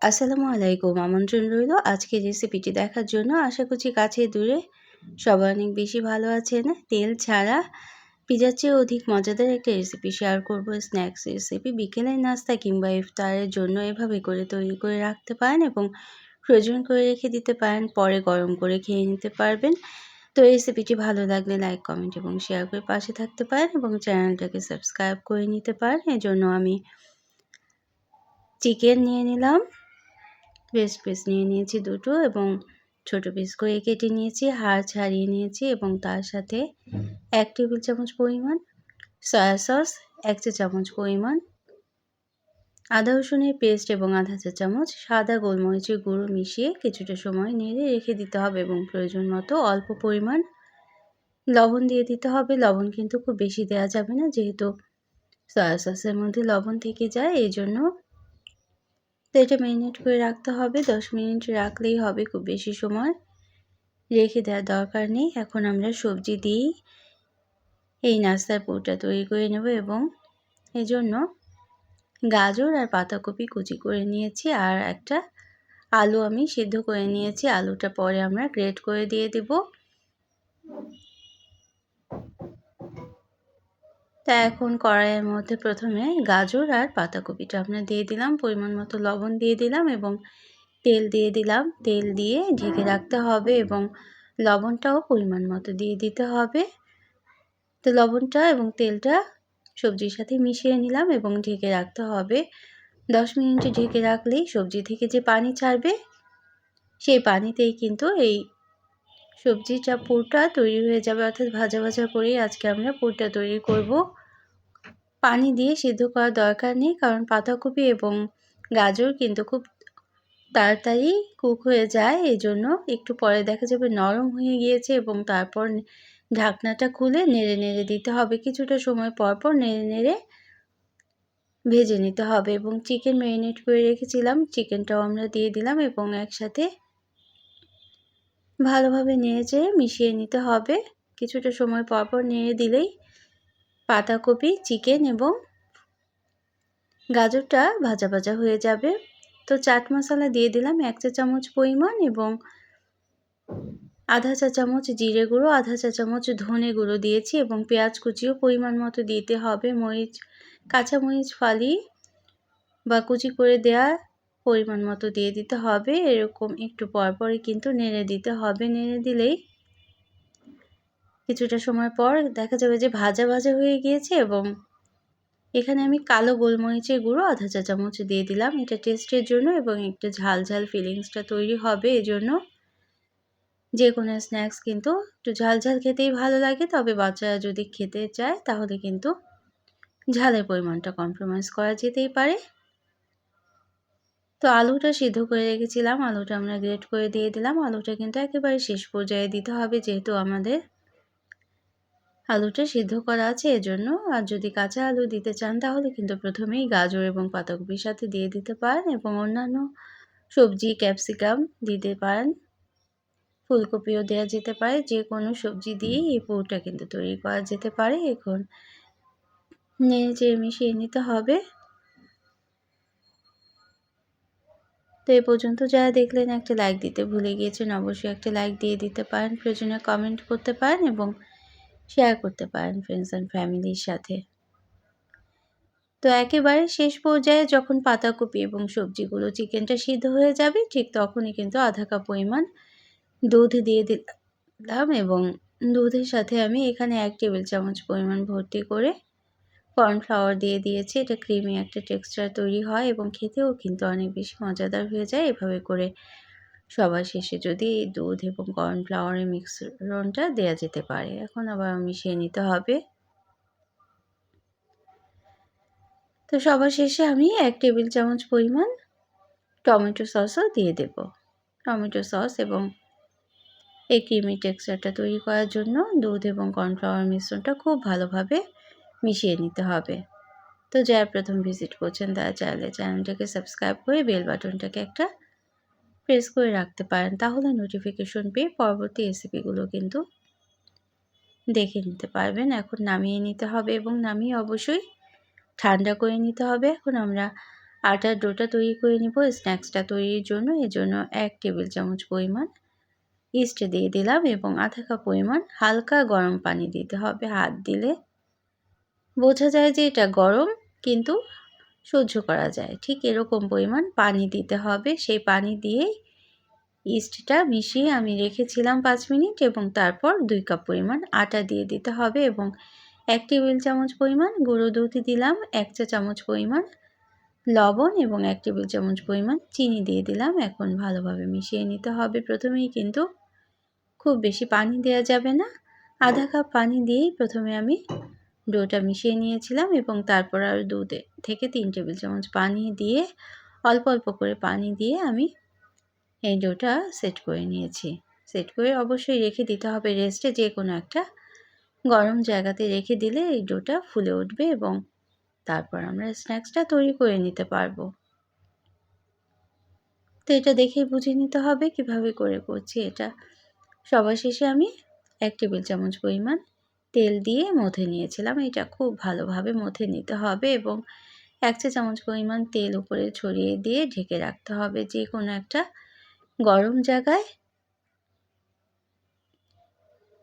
আসসালামু আলাইকুম। আমন্ত্রণ রইলো আজকের রেসিপিটি দেখার জন্য। আশা করছি কাছে দূরে সবাই অনেক বেশি ভালো আছেন। তেল ছাড়া পিজার চেয়ে অধিক মজাদার একটা রেসিপি শেয়ার করব। স্ন্যাক্স রেসিপি বিকেলের নাস্তা কিংবা ইফতারের জন্য এভাবে করে তৈরি করে রাখতে পারেন এবং ফ্রোজেন করে রেখে দিতে পারেন। পরে গরম করে খেয়ে নিতে পারবেন। তো রেসিপিটি ভালো লাগলে লাইক, কমেন্ট এবং শেয়ার করে পাশে থাকতে পারেন এবং চ্যানেলটাকে সাবস্ক্রাইব করে নিতে পারেন। এজন্য আমি চিকেন নিয়ে নিলাম। ব্রেস্ট পিস নিয়ে নিয়েছি দুটো এবং ছোট পিস করে কেটে নিয়েছি, হাড় ছাড়িয়ে নিয়েছি এবং তার সাথে 1 টেবিল চামচ পরিমাণ সয়া সস, 1 চা চামচ পরিমাণ আদা রসুনের পেস্ট এবং আধা চা চামচ সাদা গোলমরিচের গুঁড়ো মিশিয়ে কিছুটা সময় নেড়ে রেখে দিতে হবে এবং প্রয়োজন মতো অল্প পরিমাণ লবণ দিয়ে দিতে হবে। লবণ কিন্তু খুব বেশি দেওয়া যাবে না, যেহেতু সয়া সসের মধ্যে লবণ থেকে যায়, এই জন্য তো এটা ম্যারিনেট করে রাখতে হবে। 10 মিনিট রাখলেই হবে, খুব বেশি সময় রেখে দেওয়ার দরকার নেই। এখন আমরা সবজি দিয়েই এই নাস্তার পুরটা তৈরি করে নেব এবং এজন্য গাজর আর পাতাকপি কুচি করে নিয়েছি আর একটা আলু আমি সিদ্ধ করে নিয়েছি। আলুটা পরে আমরা গ্রেট করে দিয়ে দেব। তা এখন কড়াইয়ের মধ্যে প্রথমে গাজর আর পাতাকপিটা আমরা দিয়ে দিলাম, পরিমাণ মতো লবণ দিয়ে দিলাম এবং তেল দিয়ে দিলাম। তেল দিয়ে ঢেকে রাখতে হবে এবং লবণটাও পরিমাণ মতো দিয়ে দিতে হবে। তো লবণটা এবং তেলটা সবজির সাথে মিশিয়ে নিলাম এবং ঢেকে রাখতে হবে। 10 মিনিট ঢেকে রাখলেই সবজি থেকে যে পানি ছাড়বে, সেই পানিতেই কিন্তু এই সবজিটা পুরটা তৈরি হয়ে যাবে। অর্থাৎ ভাজা ভাজা করেই আজকে আমরা পুরটা তৈরি করব। পানি দিয়ে সিদ্ধ করার দরকার নেই, কারণ পাতাকপি এবং গাজর কিন্তু খুব তাড়াতাড়ি কুক হয়ে যায়। এজন্য একটু পরে দেখা যাবে নরম হয়ে গিয়েছে এবং তারপর ঢাকনাটা খুলে নেড়ে নেড়ে দিতে হবে। কিছুটা সময় পর পর নেড়ে নেড়ে ভেজে নিতে হবে এবং চিকেন ম্যারিনেট করে রেখেছিলাম, চিকেনটাও আমরা দিয়ে দিলাম এবং একসাথে ভালোভাবে নেড়ে চেড়ে মিশিয়ে নিতে হবে। কিছুটা সময় পর পর নেড়ে দিলেই পাতাকপি, চিকেন এবং গাজরটা ভাজা ভাজা হয়ে যাবে। তো চাট মশলা দিয়ে দিলাম 1 চা চামচ পরিমাণ এবং আধা চা চামচ জিরে গুঁড়ো, আধা চা চামচ ধনে গুঁড়ো দিয়েছি এবং পেঁয়াজ কুচিও পরিমাণ মতো দিতে হবে। কাঁচা মরিচ ফালি বা কুচি করে দেওয়া পরিমাণ মতো দিয়ে দিতে হবে। এরকম একটু পরপরই কিন্তু নেড়ে দিতে হবে। নেড়ে দিলেই কিছুটা সময় পর দেখা যাবে যে ভাজা ভাজা হয়ে গিয়েছে এবং এখানে আমি কালো গোলমরিচের গুঁড়ো আধা চা চামচ দিয়ে দিলাম। এটা টেস্টের জন্য এবং একটু ঝাল ঝাল ফিলিংসটা তৈরি হবে। এজন্য যে কোনো স্ন্যাক্স কিন্তু একটু ঝাল ঝাল খেতেই ভালো লাগে, তবে বাচ্চারা যদি খেতে চায় তাহলে কিন্তু ঝালের পরিমাণটা কম্প্রোমাইজ করা যেতেই পারে। তো আলুটা সিদ্ধ করে রেখেছিলাম, আলুটা আমরা গ্রেট করে দিয়ে দিলাম। আলুটা কিন্তু একেবারে শেষ পর্যায়ে দিতে হবে, যেহেতু আমাদের আলুটা সিদ্ধ করা আছে এজন্য। আর যদি কাঁচা আলু দিতে চান তাহলে কিন্তু প্রথমেই গাজর এবং পাতাকপির সাথে দিয়ে দিতে পারেন এবং অন্যান্য সবজি ক্যাপসিকাম দিতে পারেন, ফুলকপিও দেওয়া যেতে পারে। যে কোনো সবজি দিয়েই এই পুরটা কিন্তু তৈরি করা যেতে পারে। এখন নেড়ে চেড়ে মিশিয়ে নিতে হবে। তো এই পর্যন্ত যারা দেখলেন একটা লাইক দিতে ভুলে গিয়েছেন, অবশ্যই একটা লাইক দিয়ে দিতে পারেন। প্রয়োজনে কমেন্ট করতে পারেন এবং শেয়ার করতে পারেন ফ্রেন্ডস অ্যান্ড ফ্যামিলির সাথে। তো একেবারে শেষ পর্যায়ে যখন পাতাকপি এবং সবজিগুলো চিকেনটা সিদ্ধ হয়ে যাবে, ঠিক তখনই কিন্তু আধা কাপ পরিমাণ দুধ দিয়ে দিলাম এবং দুধের সাথে আমি এখানে 1 টেবিল চামচ পরিমাণ ভর্তি করে কর্নফ্লাওয়ার দিয়ে দিয়েছি। এটা ক্রিমি একটা টেক্সচার তৈরি হয় এবং খেতেও কিন্তু অনেক বেশি মজাদার হয়ে যায়। এভাবে করে সবার শেষে যদি এই দুধ এবং কর্নফ্লাওয়ারের মিশ্রণটা দেওয়া যেতে পারে। এখন আবার মিশিয়ে নিতে হবে। তো সবার শেষে আমি 1 টেবিল চামচ পরিমাণ টমেটো সসও দিয়ে দেব। টমেটো সস এবং এই ক্রিমি টেক্সচারটা তৈরি করার জন্য দুধ এবং কর্নফ্লাওয়ার মিশ্রণটা খুব ভালোভাবে মিশিয়ে নিতে হবে। তো যারা প্রথম ভিজিট করছেন তারা চাইলে চ্যানেলটাকে সাবস্ক্রাইব করে বেল বাটনটাকে একটা প্রেস করে রাখতে পারেন, তাহলে নোটিফিকেশন পেয়ে পরবর্তী রেসিপিগুলো কিন্তু দেখে নিতে পারবেন। এখন নামিয়ে নিতে হবে এবং নামিয়ে অবশ্যই ঠান্ডা করে নিতে হবে। এখন আমরা আটার ডোটা তৈরি করে নিব স্ন্যাক্সটা তৈরির জন্য। এজন্য 1 টেবিল চামচ পরিমাণ ইস্ট দিয়ে দিলাম এবং আধা কাপ পরিমাণ হালকা গরম পানি দিতে হবে। হাত দিলে বোঝা যায় যে এটা গরম, কিন্তু সহ্য করা যায়। ঠিক এরকম পরিমাণ পানি দিতে হবে। সেই পানি দিয়েই ইস্টটা মিশিয়ে আমি রেখেছিলাম 5 মিনিট এবং তারপর 2 কাপ পরিমাণ আটা দিয়ে দিতে হবে এবং 1 টেবিল চামচ পরিমাণ গুঁড়ো দুধ দিলাম, 1 চা চামচ পরিমাণ লবণ এবং 1 টেবিল চামচ পরিমাণ চিনি দিয়ে দিলাম। এখন ভালোভাবে মিশিয়ে নিতে হবে। প্রথমেই কিন্তু খুব বেশি পানি দেওয়া যাবে না। আধা কাপ পানি দিয়েই প্রথমে আমি ডোটা মিশিয়ে নিয়েছিলাম এবং তারপর আরও 2 থেকে 3 টেবিল চামচ পানি দিয়ে অল্প অল্প করে পানি দিয়ে আমি এই ডোটা সেট করে নিয়েছি। সেট করে অবশ্যই রেখে দিতে হবে রেস্টে। যে কোনো একটা গরম জায়গাতে রেখে দিলে এই ডোটা ফুলে উঠবে এবং তারপর আমরা স্ন্যাক্সটা তৈরি করে নিতে পারবো। তো এটা দেখেই বুঝে নিতে হবে কিভাবে করে করছি এটা। সবার শেষে আমি 1 টেবিল চামচ পরিমাণ তেল দিয়ে মথে নিয়েছিলাম। এটা খুব ভালোভাবে মথে নিতে হবে এবং 1 চা চামচ পরিমাণ তেল উপরে ছড়িয়ে দিয়ে ঢেকে রাখতে হবে যে কোনো একটা গরম জায়গায়।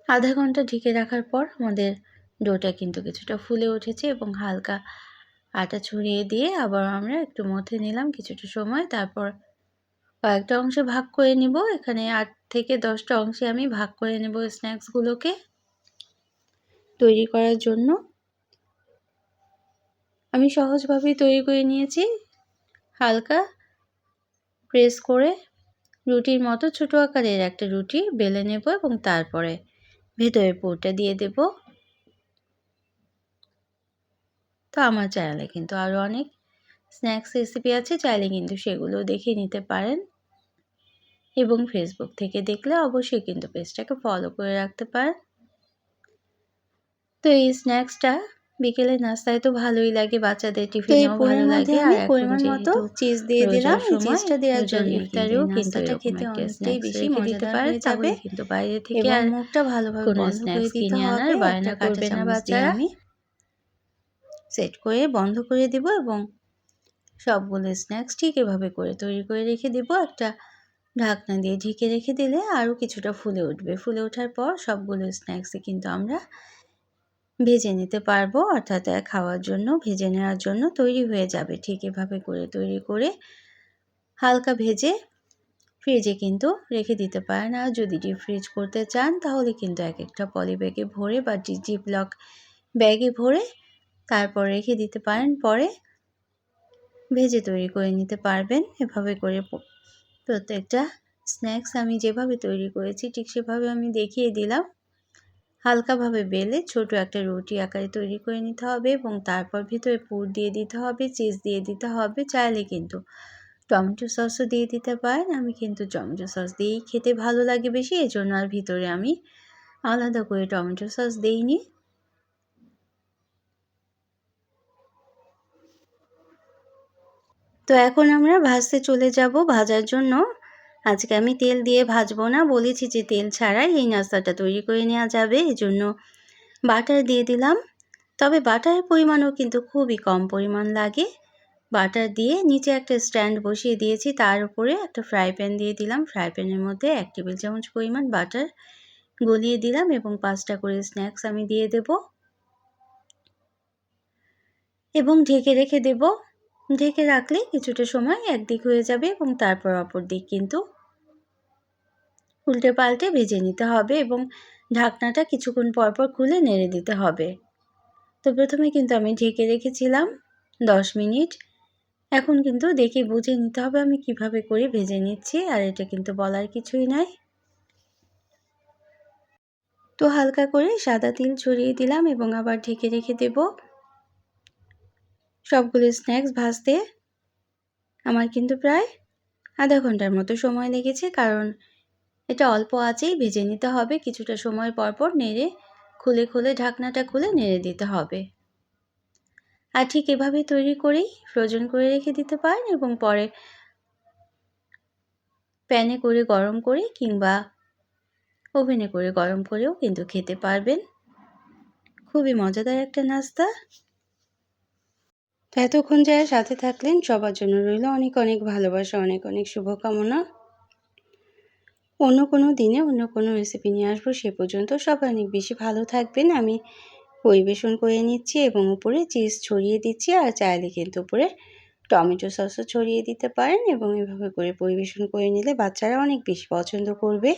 আধা ঘন্টা ঢেকে রাখার পর আমাদের ডোটা কিন্তু কিছুটা ফুলে উঠেছে এবং হালকা আটা ছড়িয়ে দিয়ে আবার আমরা একটু মথে নিলাম কিছুটা সময়। তারপর কয়েকটা অংশে ভাগ করে নিব। এখানে 8 থেকে 10টা অংশে আমি ভাগ করে নেব স্ন্যাক্সগুলোকে তৈরি করার জন্য। আমি সহজভাবেই তৈরি করে নিয়েছি। হালকা প্রেস করে রুটির মতো ছোট আকারের একটা রুটি বেলে নেব এবং তারপরে ভেতরের পুরটা দিয়ে দেব। তো আমার চ্যানেলে কিন্তু আরও অনেক স্ন্যাক্স রেসিপি আছে, চাইলে কিন্তু সেগুলো দেখে নিতে পারেন এবং ফেসবুক থেকে দেখলে অবশ্যই কিন্তু পেজটাকে ফলো করে রাখতে পারেন। তো এই স্ন্যাক্সটা বিকেলের নাস্তায় তো ভালোই লাগে, বাচ্চাদের টিফিনেও ভালো লাগে। আর এখন পরিমাণ মতো চিজ দিয়ে দিলাম। এই চিজটা দেওয়ার জন্য ইফতারেও কিন্তু নাস্তাটা খেতে অনেকটাই বেশি মজাদার হয়ে যাবে কিন্তু বাইরে থেকে এবং আর মুখটা ভালোভাবে কোনো বন্ধ করে স্ন্যাক্স দিতে কিনে আনার হবে। বায়না একটা করবে না বাচ্চারা। আমি সেট করে বন্ধ করে দিব এবং সবগুলো স্ন্যাক্স ঠিক এভাবে করে তৈরি করে রেখে দিব। একটা ঢাকনা দিয়ে ঢেকে রেখে দিলে আরও কিছুটা ফুলে উঠবে। ফুলে ওঠার পর সবগুলো স্ন্যাক্সই কিন্তু আমরা ভেজে নিতে পারবো, অর্থাৎ খাওয়ার জন্য ভেজে নেওয়ার জন্য তৈরি হয়ে যাবে। ঠিক এভাবে করে তৈরি করে হালকা ভেজে ফ্রিজে কিন্তু রেখে দিতে পারেন। আর যদি ডিপ ফ্রিজ করতে চান তাহলে কিন্তু এক একটা পলি ব্যাগে ভরে বা জিপলক ব্যাগে ভরে তারপর রেখে দিতে পারেন। পরে ভেজে তৈরি করে নিতে পারবেন। এভাবে করে প্রত্যেকটা স্ন্যাক্স আমি যেভাবে তৈরি করেছি ঠিক সেভাবে আমি দেখিয়ে দিলাম। হালকাভাবে বেলে ছোট একটা রুটি আকারে তৈরি করে নিতে হবে এবং তারপর ভিতরে পুর দিয়ে দিতে হবে, চিজ দিয়ে দিতে হবে। চাইলে কিন্তু টমেটো সসও দিয়ে দিতে পারেন। আমি কিন্তু টমেটো সস দিয়েই খেতে ভালো লাগে বেশি, এজন্য আর ভিতরে আমি আলাদা করে টমেটো সস দিইনি। তো এখন আমরা ভাজতে চলে যাব। ভাজার জন্য আজকে আমি তেল দিয়ে ভাজবো না, বলেছি যে তেল ছাড়াই এই নাস্তাটা তৈরি করে নেওয়া যাবে। এজন্য বাটার দিয়ে দিলাম, তবে বাটারের পরিমাণও কিন্তু খুবই কম পরিমাণ লাগে। বাটার দিয়ে নিচে একটা স্ট্যান্ড বসিয়ে দিয়েছি, তার উপরে একটা ফ্রাই প্যান দিয়ে দিলাম। ফ্রাই প্যানের মধ্যে 1 টেবিল চামচ পরিমাণ বাটার গলিয়ে দিলাম এবং 5টা করে স্ন্যাক্স আমি দিয়ে দেব এবং ঢেকে রেখে দেব। ঢেকে রাখলে কিছুটা সময় একদিক হয়ে যাবে এবং তারপর অপর দিক কিন্তু উল্টে পাল্টে ভেজে নিতে হবে এবং ঢাকনাটা কিছুক্ষণ পরপর খুলে নেড়ে দিতে হবে। তো প্রথমে কিন্তু আমি ঢেকে রেখেছিলাম 10 মিনিট। এখন কিন্তু দেখে বুঝে নিতে হবে আমি কিভাবে করে ভেজে নিচ্ছি, আর এটা কিন্তু বলার কিছুই নাই। তো হালকা করে সাদা তিল ছড়িয়ে দিলাম এবং আবার ঢেকে রেখে দেব। সবগুলো স্ন্যাক্স ভাজতে আমার কিন্তু প্রায় আধা ঘন্টার মতো সময় লেগেছে, কারণ এটা অল্প আঁচেই ভেজে নিতে হবে। কিছুটা সময় পরপর নেড়ে খুলে ঢাকনাটা খুলে নেড়ে দিতে হবে। আর ঠিক এভাবে তৈরি করেই ফ্রোজেন করে রেখে দিতে পারেন এবং পরে প্যানে করে গরম করে কিংবা ওভেনে করে গরম করেও কিন্তু খেতে পারবেন। খুবই মজাদার একটা নাস্তা। তো এতক্ষণ যারা সাথে থাকলেন সবার জন্য রইল অনেক অনেক ভালোবাসা, অনেক অনেক শুভকামনা। অন্য কোনো দিনে অন্য কোনো রেসিপি নিয়ে আসবো। সে পর্যন্ত সবাই অনেক বেশি ভালো থাকবেন। আমি পরিবেশন করে নিচ্ছি এবং উপরে চিজ ছড়িয়ে দিচ্ছি, আর চাইলে কিন্তু উপরে টমেটো সসও ছড়িয়ে দিতে পারেন এবং এভাবে করে পরিবেশন করে নিলে বাচ্চারা অনেক বেশি পছন্দ করবে।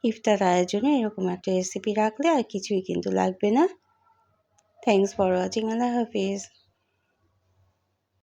ইফতার আয়োজনে এরকম একটা রেসিপি রাখলে আর কিছুই কিন্তু লাগবে না। Thanks for watching. Allah Hafiz.